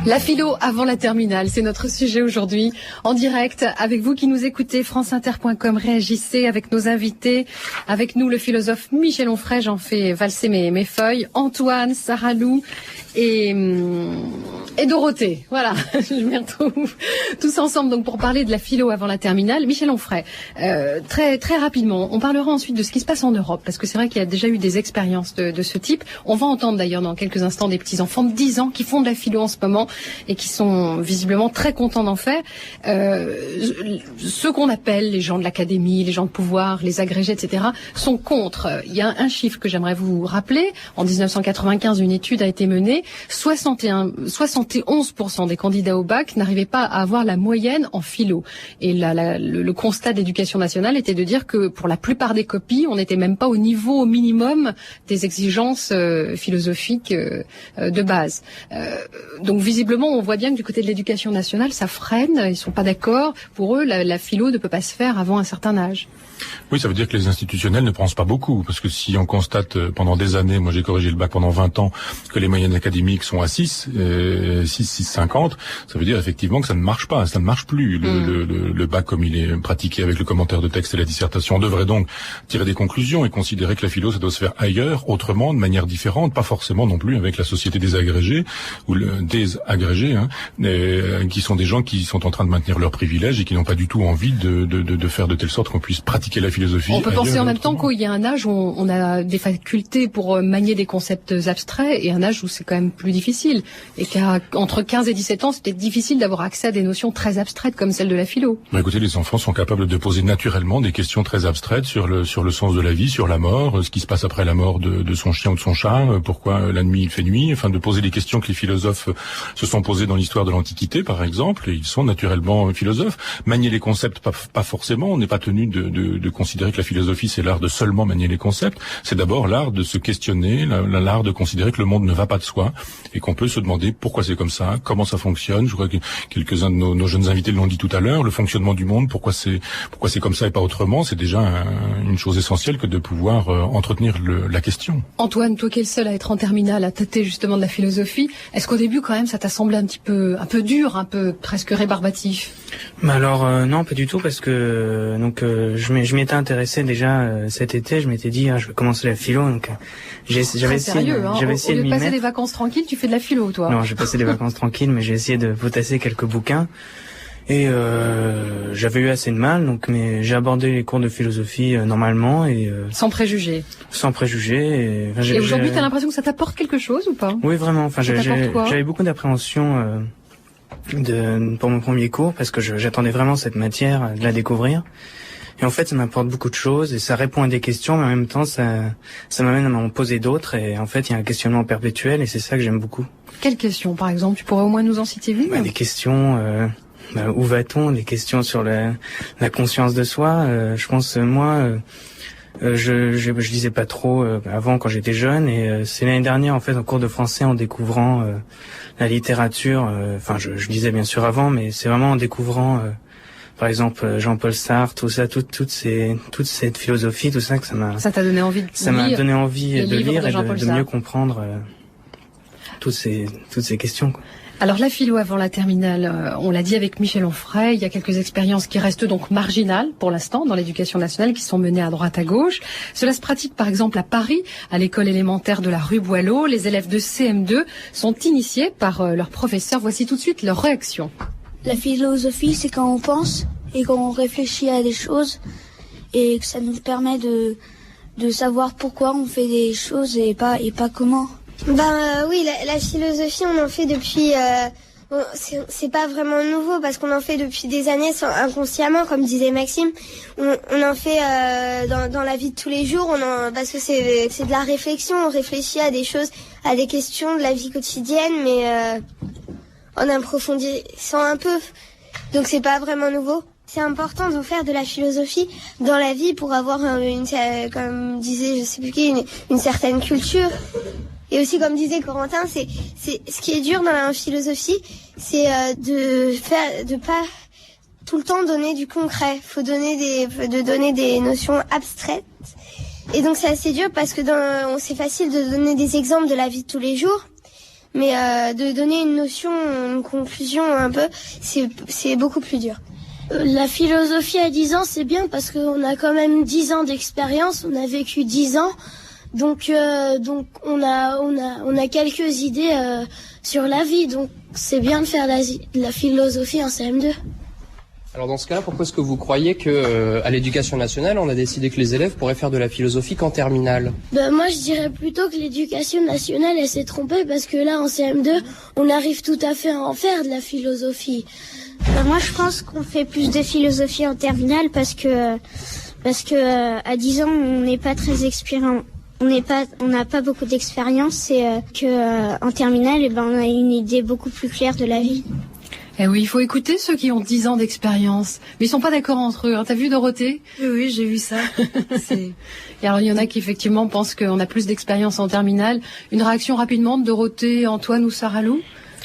La philo avant la terminale, c'est notre sujet aujourd'hui. En direct, avec vous qui nous écoutez, franceinter.com, réagissez avec nos invités. Avec nous, le philosophe Michel Onfray, j'en fais valser mes feuilles. Antoine, Sarah Lou et Dorothée. Voilà, je m'y retrouve tous ensemble donc pour parler de la philo avant la terminale. Michel Onfray, très rapidement, on parlera ensuite de ce qui se passe en Europe, parce que c'est vrai qu'il y a déjà eu des expériences de ce type. On va entendre d'ailleurs dans quelques instants des petits-enfants de 10 ans qui font de la philo en ce moment et qui sont visiblement très contents d'en faire. Ceux qu'on appelle les gens de l'académie, les gens de pouvoir, les agrégés, etc., sont contre. Il y a un chiffre que j'aimerais vous rappeler. En 1995, une étude a été menée. 71% des candidats au bac n'arrivaient pas à avoir la moyenne en philo. Et le constat de l'Éducation nationale était de dire que pour la plupart des copies, on n'était même pas au niveau minimum des exigences philosophiques de base. Donc visiblement, on voit bien que du côté de l'Éducation nationale, ça freine, ils sont pas d'accord. Pour eux, la philo ne peut pas se faire avant un certain âge. Oui, ça veut dire que les institutionnels ne pensent pas beaucoup, parce que si on constate pendant des années, moi j'ai corrigé le bac pendant 20 ans, que les moyennes académiques sont à 6,50, ça veut dire effectivement que ça ne marche pas, ça ne marche plus. Le bac comme il est pratiqué avec le commentaire de texte et la dissertation, on devrait donc tirer des conclusions et considérer que la philo, ça doit se faire ailleurs, autrement, de manière différente, pas forcément non plus avec la société des agrégés, ou des agrégés, qui sont des gens qui sont en train de maintenir leurs privilèges et qui n'ont pas du tout envie de faire de telle sorte qu'on puisse pratiquer la philosophie. On peut penser en même temps qu'il y a un âge où on a des facultés pour manier des concepts abstraits et un âge où c'est quand même plus difficile. Et qu'entre 15 et 17 ans, c'était difficile d'avoir accès à des notions très abstraites comme celle de la philo. Écoutez, les enfants sont capables de poser naturellement des questions très abstraites sur le sens de la vie, sur la mort, ce qui se passe après la mort de son chien ou de son chat, pourquoi la nuit il fait nuit, enfin de poser des questions que les philosophes se sont posées dans l'histoire de l'Antiquité, par exemple, et ils sont naturellement philosophes. Manier les concepts, pas forcément, on n'est pas tenu de considérer que la philosophie c'est l'art de seulement manier les concepts, c'est d'abord l'art de se questionner, l'art de considérer que le monde ne va pas de soi et qu'on peut se demander pourquoi c'est comme ça, comment ça fonctionne. Je crois que quelques-uns de nos jeunes invités l'ont dit tout à l'heure, le fonctionnement du monde, pourquoi c'est comme ça et pas autrement, c'est déjà une chose essentielle que de pouvoir entretenir la question. Antoine, toi qui es le seul à être en terminale, à tâter justement de la philosophie, est-ce qu'au début quand même ça t'a semblé un peu dur, un peu presque rébarbatif? Alors non, pas du tout, parce que je m'étais intéressé déjà cet été. Je m'étais dit je vais commencer la philo, donc j'avais essayé de m'y passer des vacances tranquilles, tu fais de la philo, toi? Non, j'ai passé des vacances tranquilles, mais j'ai essayé de potasser quelques bouquins et j'avais eu assez de mal, mais j'ai abordé les cours de philosophie normalement et sans préjugés. Sans préjugés. Et aujourd'hui, t'as l'impression que ça t'apporte quelque chose ou pas? Oui, vraiment. Enfin, j'avais beaucoup d'appréhension pour mon premier cours, parce que j'attendais vraiment cette matière, de la découvrir. Et en fait, ça m'apporte beaucoup de choses et ça répond à des questions, mais en même temps, ça m'amène à m'en poser d'autres. Et en fait, il y a un questionnement perpétuel et c'est ça que j'aime beaucoup. Quelles questions, par exemple? Tu pourrais au moins nous en citer une? Des questions, où va-t-on? Des questions sur la conscience de soi. Je pense, moi, je lisais pas trop avant quand j'étais jeune, et c'est l'année dernière, en fait, en cours de français, en découvrant la littérature. Je lisais bien sûr avant, mais c'est vraiment en découvrant par exemple Jean-Paul Sartre, tout ça, toute cette philosophie, tout ça, que ça t'a donné envie de lire. Ça m'a donné envie de lire et de mieux comprendre toutes ces questions, quoi. Alors la philo avant la terminale, on l'a dit avec Michel Onfray, il y a quelques expériences qui restent donc marginales pour l'instant dans l'éducation nationale, qui sont menées à droite à gauche. Cela se pratique par exemple à Paris, à l'école élémentaire de la rue Boileau. Les élèves de CM2 sont initiés par leurs professeurs. Voici tout de suite leur réaction. La philosophie, c'est quand on pense et quand on réfléchit à des choses, et que ça nous permet de savoir pourquoi on fait des choses et pas comment. Oui, la philosophie, on en fait depuis... c'est pas vraiment nouveau, parce qu'on en fait depuis des années inconsciemment, comme disait Maxime. On en fait dans la vie de tous les jours, parce que c'est de la réflexion. On réfléchit à des choses, à des questions de la vie quotidienne, mais en approfondissant un peu. Donc c'est pas vraiment nouveau. C'est important de faire de la philosophie dans la vie pour avoir comme disait je sais plus qui, une certaine culture. Et aussi, comme disait Corentin, c'est ce qui est dur dans la philosophie, c'est de pas tout le temps donner du concret. Faut donner des notions abstraites. Et donc c'est assez dur, parce que c'est facile de donner des exemples de la vie de tous les jours, mais de donner une notion, une conclusion un peu, c'est beaucoup plus dur. La philosophie à 10 ans, c'est bien parce qu'on a quand même 10 ans d'expérience, on a vécu 10 ans, donc on a quelques idées sur la vie, donc c'est bien de faire la philosophie en CM2. Alors dans ce cas-là, pourquoi est-ce que vous croyez que à l'Éducation nationale, on a décidé que les élèves pourraient faire de la philosophie qu'en terminale ? Moi, je dirais plutôt que l'Éducation nationale, elle s'est trompée parce que là, en CM2, on arrive tout à fait à en faire de la philosophie. Moi, je pense qu'on fait plus de philosophie en terminale parce que à 10 ans, on n'est pas très expérimenté. On n'a pas beaucoup d'expérience et en terminale, on a une idée beaucoup plus claire de la vie. Eh oui, il faut écouter ceux qui ont 10 ans d'expérience. Mais ils sont pas d'accord entre eux. Hein. T'as vu, Dorothée ? Oui, j'ai vu ça. Et alors, il y en a qui, effectivement, pensent qu'on a plus d'expérience en terminale. Une réaction rapidement de Dorothée, Antoine ou Sarah Lou ?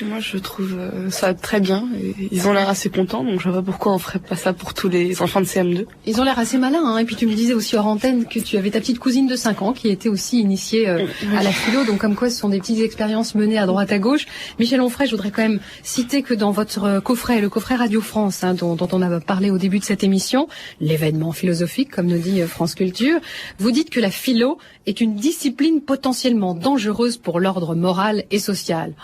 Moi, je trouve ça très bien. Ils ont l'air assez contents, donc je vois pas pourquoi on ferait pas ça pour tous les enfants de CM2. Ils ont l'air assez malins, hein. Et puis tu me disais aussi hors antenne que tu avais ta petite cousine de 5 ans qui était aussi initiée à la philo. Donc comme quoi, ce sont des petites expériences menées à droite à gauche. Michel Onfray, je voudrais quand même citer que dans votre coffret, le coffret Radio France, hein, dont on a parlé au début de cette émission, l'événement philosophique, comme nous dit France Culture, vous dites que la philo est une discipline potentiellement dangereuse pour l'ordre moral et social.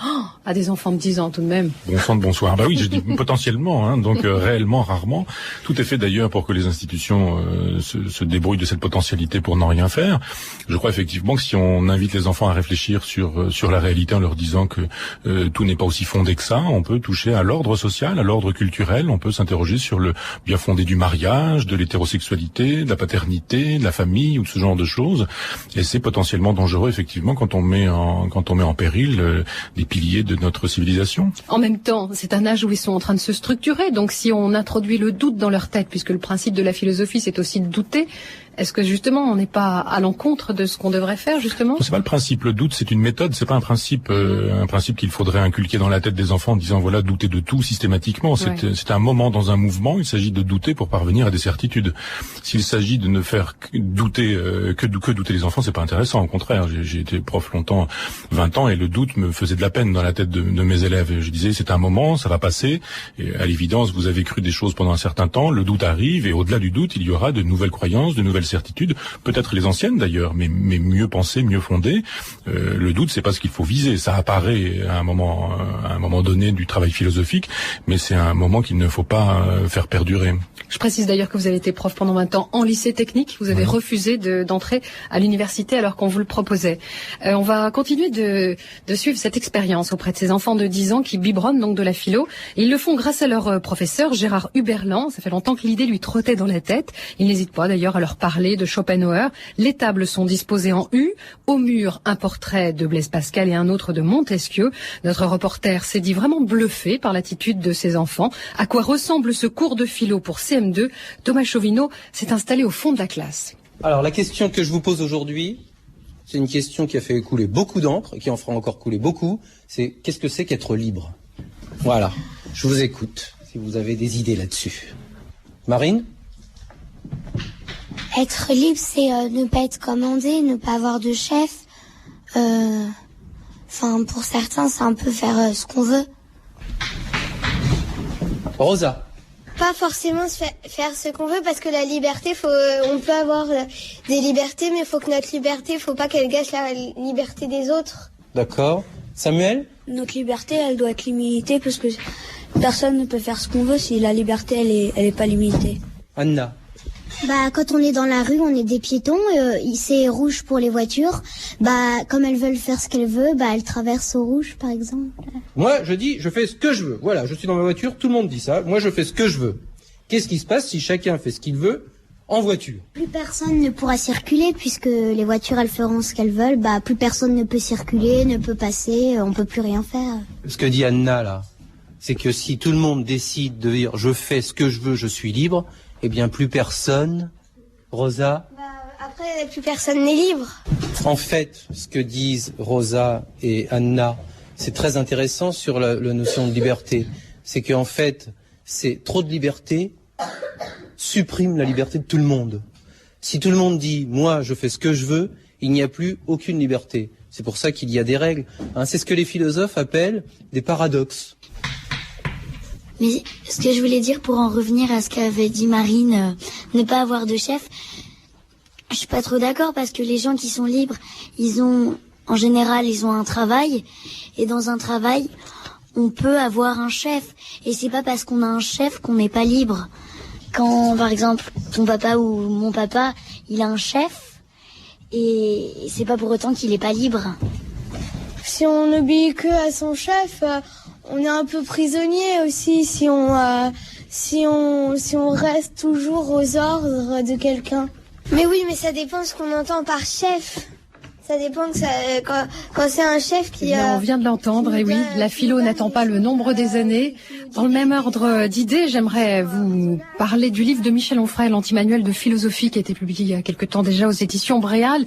À des enfants de 10 ans tout de même. Bon sang de bonsoir. Bah oui, je dis potentiellement, hein, donc réellement, rarement. Tout est fait d'ailleurs pour que les institutions se débrouillent de cette potentialité pour n'en rien faire. Je crois effectivement que si on invite les enfants à réfléchir sur la réalité en leur disant que tout n'est pas aussi fondé que ça, on peut toucher à l'ordre social, à l'ordre culturel, on peut s'interroger sur le bien fondé du mariage, de l'hétérosexualité, de la paternité, de la famille ou de ce genre de choses. Et c'est potentiellement dangereux effectivement quand on met en péril les piliers de notre civilisation. En même temps, c'est un âge où ils sont en train de se structurer. Donc si on introduit le doute dans leur tête, puisque le principe de la philosophie, c'est aussi de douter, est-ce que justement on n'est pas à l'encontre de ce qu'on devrait faire justement ? C'est pas le principe. Le doute, c'est une méthode. C'est pas un principe qu'il faudrait inculquer dans la tête des enfants en disant voilà, douter de tout systématiquement. C'est un moment dans un mouvement. Il s'agit de douter pour parvenir à des certitudes. S'il s'agit de ne faire douter que douter les enfants, c'est pas intéressant. Au contraire, j'ai été prof longtemps, 20 ans, et le doute me faisait de la peine dans la tête de mes élèves. Et je disais c'est un moment, ça va passer. Et à l'évidence, vous avez cru des choses pendant un certain temps. Le doute arrive, et au-delà du doute, il y aura de nouvelles croyances, de nouvelles certitudes, peut-être les anciennes d'ailleurs, mais mieux pensées, mieux fondées. Le doute, c'est pas ce qu'il faut viser. Ça apparaît à un moment donné du travail philosophique, mais c'est un moment qu'il ne faut pas faire perdurer. Je précise d'ailleurs que vous avez été prof pendant 20 ans en lycée technique. Vous avez refusé d'entrer à l'université alors qu'on vous le proposait. On va continuer de suivre cette expérience auprès de ces enfants de 10 ans qui biberonnent donc de la philo. Et ils le font grâce à leur professeur Gérard Huberland. Ça fait longtemps que l'idée lui trottait dans la tête. Il n'hésite pas d'ailleurs à leur parler de Schopenhauer. Les tables sont disposées en U. Au mur, un portrait de Blaise Pascal et un autre de Montesquieu. Notre reporter s'est dit vraiment bluffé par l'attitude de ces enfants. À quoi ressemble ce cours de philo pour CM2 ? Thomas Chauvineau s'est installé au fond de la classe. Alors la question que je vous pose aujourd'hui, c'est une question qui a fait couler beaucoup d'encre et qui en fera encore couler beaucoup. C'est qu'est-ce que c'est qu'être libre ? Voilà, je vous écoute si vous avez des idées là-dessus. Marine ? Être libre, c'est ne pas être commandé, ne pas avoir de chef. Pour certains, c'est un peu faire ce qu'on veut. Rosa ? Pas forcément faire ce qu'on veut, parce que la liberté, on peut avoir des libertés, mais il faut que notre liberté, faut pas qu'elle gâche la liberté des autres. D'accord. Samuel ? Notre liberté, elle doit être limitée parce que personne ne peut faire ce qu'on veut si la liberté, elle est pas limitée. Anna ? Quand on est dans la rue, on est des piétons, c'est rouge pour les voitures. Comme elles veulent faire ce qu'elles veulent, elles traversent au rouge, par exemple. Moi, je dis, je fais ce que je veux. Voilà, je suis dans ma voiture, tout le monde dit ça. Moi, je fais ce que je veux. Qu'est-ce qui se passe si chacun fait ce qu'il veut en voiture ? Plus personne ne pourra circuler puisque les voitures, elles feront ce qu'elles veulent. Plus personne ne peut circuler, ne peut passer, on peut plus rien faire. Ce que dit Anna, là, c'est que si tout le monde décide de dire « je fais ce que je veux, je suis libre », eh bien, plus personne. Rosa ? Après, plus personne n'est libre. En fait, ce que disent Rosa et Anna, c'est très intéressant sur la notion de liberté. C'est qu'en fait, c'est trop de liberté supprime la liberté de tout le monde. Si tout le monde dit « moi, je fais ce que je veux », il n'y a plus aucune liberté. C'est pour ça qu'il y a des règles. C'est ce que les philosophes appellent des paradoxes. Mais ce que je voulais dire pour en revenir à ce qu'avait dit Marine, ne pas avoir de chef, je suis pas trop d'accord parce que les gens qui sont libres, en général, ils ont un travail. Et dans un travail, on peut avoir un chef. Et c'est pas parce qu'on a un chef qu'on n'est pas libre. Quand, par exemple, ton papa ou mon papa, il a un chef, et c'est pas pour autant qu'il est pas libre. Si on n'obéit que à son chef, on est un peu prisonnier aussi si on reste toujours aux ordres de quelqu'un. Mais oui, mais ça dépend de ce qu'on entend par chef. Ça dépend que quand c'est un chef qui... on vient de l'entendre, et oui, la philo n'attend pas le nombre des années. Dans le même ordre d'idées, j'aimerais vous parler du livre de Michel Onfray, l'anti-manuel de philosophie, qui a été publié il y a quelque temps déjà aux éditions Bréal.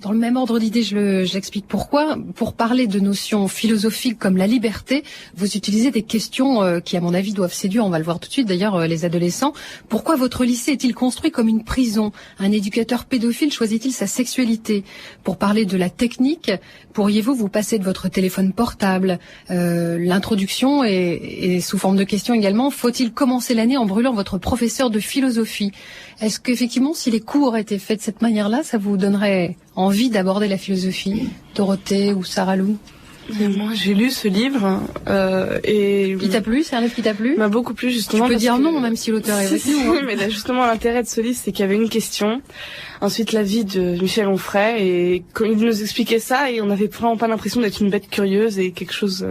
Dans le même ordre d'idées, j'explique pourquoi. Pour parler de notions philosophiques comme la liberté, vous utilisez des questions qui, à mon avis, doivent séduire, on va le voir tout de suite d'ailleurs, les adolescents. Pourquoi votre lycée est-il construit comme une prison? Un éducateur pédophile choisit-il sa sexualité? Pour parler de la technique, pourriez-vous vous passer de votre téléphone portable? L'introduction est sous forme de question également. Faut-il commencer l'année en brûlant votre professeur de philosophie? Est-ce qu'effectivement, si les cours étaient faits de cette manière-là, ça vous donnerait envie d'aborder la philosophie, Dorothée ou Sarah Lou? Moi, j'ai lu ce livre et... Il t'a plu? C'est un livre qui t'a plu? M'a beaucoup plu, justement. Tu peux dire non, même si l'auteur est avec nous. Oui, mais là, justement, l'intérêt de ce livre, c'est qu'il y avait une question. Ensuite, la vie de Michel Onfray, et quand il nous expliquait ça, et on n'avait vraiment pas l'impression d'être une bête curieuse et quelque chose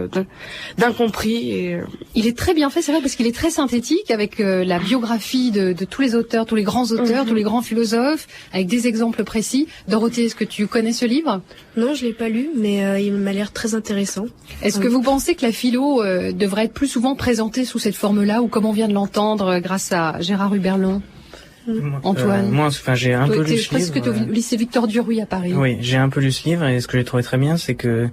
d'incompris. Et... Il est très bien fait, c'est vrai, parce qu'il est très synthétique, avec la biographie de tous les auteurs, tous les grands auteurs, tous les grands philosophes, avec des exemples précis. Dorothée, est-ce que tu connais ce livre? Non, je l'ai pas lu, mais il m'a l'air très intéressant. Est-ce que vous pensez que la philo devrait être plus souvent présentée sous cette forme-là, ou comme on vient de l'entendre grâce à Gérard Huberlon? Antoine, moi, j'ai un peu lu ce livre. Presque au lycée Victor Duruy à Paris. Oui, j'ai un peu lu ce livre, et ce que j'ai trouvé très bien, c'est que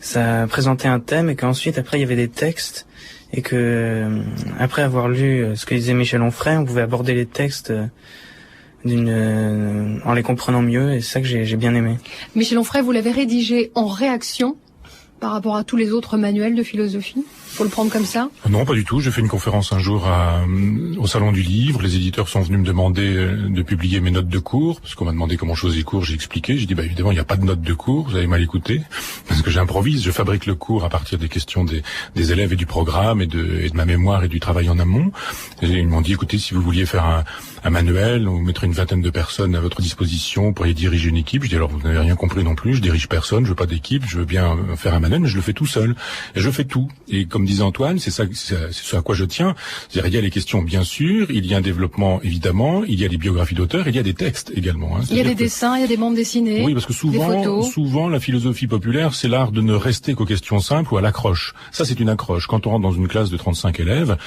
ça présentait un thème, et qu'ensuite, après, il y avait des textes, et que après avoir lu ce que disait Michel Onfray, on pouvait aborder les textes en les comprenant mieux, et c'est ça que j'ai bien aimé. Michel Onfray, vous l'avez rédigé en réaction par rapport à tous les autres manuels de philosophie? Faut le prendre comme ça? Non, pas du tout. J'ai fait une conférence un jour au Salon du Livre. Les éditeurs sont venus me demander de publier mes notes de cours, parce qu'on m'a demandé comment je faisais les cours. J'ai expliqué. J'ai dit, évidemment, il n'y a pas de notes de cours. Vous avez mal écouté. Parce que j'improvise. Je fabrique le cours à partir des questions des élèves et du programme et de ma mémoire et du travail en amont. Et ils m'ont dit, écoutez, si vous vouliez faire un manuel, on mettrait une vingtaine de personnes à votre disposition, vous pourriez diriger une équipe. Je dis, alors, vous n'avez rien compris non plus. Je dirige personne. Je veux pas d'équipe. Je veux bien faire un manuel, mais je le fais tout seul. Et je fais tout. Et comme disait Antoine, c'est ce à quoi je tiens. C'est-à-dire, il y a les questions, bien sûr, il y a un développement, évidemment, il y a des biographies d'auteurs, il y a des textes également. Il y a des dessins, il y a des bandes dessinées. Oui, parce que souvent, la philosophie populaire, c'est l'art de ne rester qu'aux questions simples ou à l'accroche. Ça, c'est une accroche. Quand on rentre dans une classe de 35 élèves,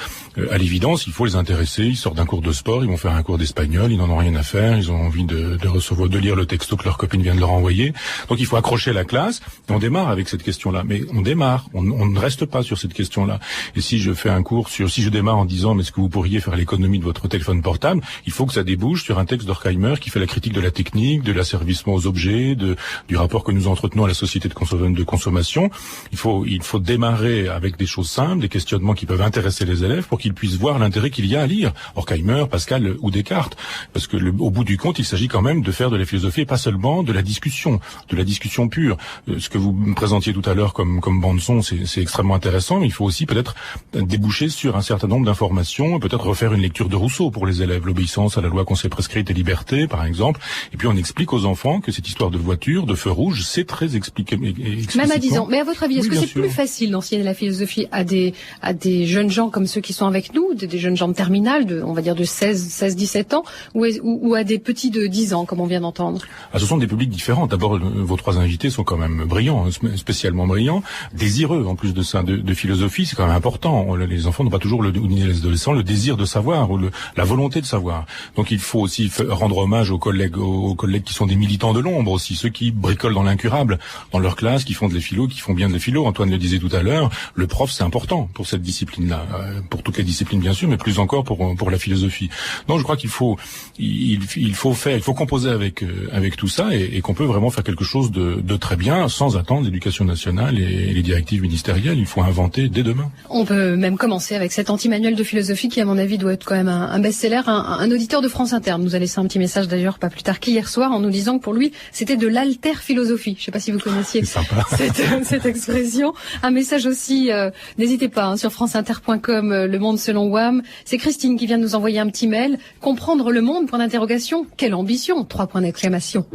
à l'évidence, il faut les intéresser. Ils sortent d'un cours de sport, ils vont faire un cours d'espagnol, ils n'en ont rien à faire, ils ont envie de lire le texto que leur copine vient de leur envoyer. Donc, il faut accrocher la classe. Et on démarre avec cette question-là. Mais on démarre. On ne reste pas sur cette question-là. Et si je fais un cours si je démarre en disant, mais est-ce que vous pourriez faire l'économie de votre téléphone portable, il faut que ça débouche sur un texte d'Horkheimer qui fait la critique de la technique, de l'asservissement aux objets, du rapport que nous entretenons à la société de consommation. Il faut démarrer avec des choses simples, des questionnements qui peuvent intéresser les élèves pour qu'ils puissent voir l'intérêt qu'il y a à lire Horkheimer, Pascal ou Descartes. Parce que au bout du compte, il s'agit quand même de faire de la philosophie et pas seulement de la discussion pure. Ce que vous me présentiez tout à l'heure comme bande-son, c'est extrêmement intéressant, mais il faut aussi peut-être déboucher sur un certain nombre d'informations, peut-être refaire une lecture de Rousseau pour les élèves, l'obéissance à la loi qu'on s'est prescrite et liberté, par exemple. Et puis on explique aux enfants que cette histoire de voiture, de feu rouge, c'est très expliqué. Même à 10 ans. Mais à votre avis, est-ce que c'est plus facile d'enseigner la philosophie à des jeunes gens comme ceux qui sont avec nous, des jeunes gens de terminale, on va dire de 16-17 ans, ou à des petits de 10 ans, comme on vient d'entendre? Ce sont des publics différents. D'abord, vos trois invités sont quand même brillants, spécialement brillants, désireux en plus de ça, de philosophie. philosophie, c'est quand même important. Les enfants n'ont pas toujours, ou les adolescents, le désir de savoir, ou la volonté de savoir. Donc il faut aussi rendre hommage aux collègues qui sont des militants de l'ombre aussi, ceux qui bricolent dans l'incurable, dans leur classe, qui font de la philo, qui font bien de la philo. Antoine le disait tout à l'heure, le prof c'est important pour cette discipline-là, pour toutes les disciplines bien sûr, mais plus encore pour la philosophie. Donc je crois qu'il faut composer avec tout ça et qu'on peut vraiment faire quelque chose de très bien sans attendre l'éducation nationale et les directives ministérielles. Il faut inventer dès demain. On peut même commencer avec cet anti-manuel de philosophie qui, à mon avis, doit être quand même un best-seller. Un auditeur de France Inter nous a laissé un petit message d'ailleurs pas plus tard qu'hier soir en nous disant que pour lui c'était de l'alter-philosophie. Je ne sais pas si vous connaissiez cette expression. Un message aussi, n'hésitez pas, sur franceinter.com, Le Monde selon WAM. C'est Christine qui vient de nous envoyer un petit mail. Comprendre le monde, point d'interrogation. Quelle ambition, 3 points d'exclamation.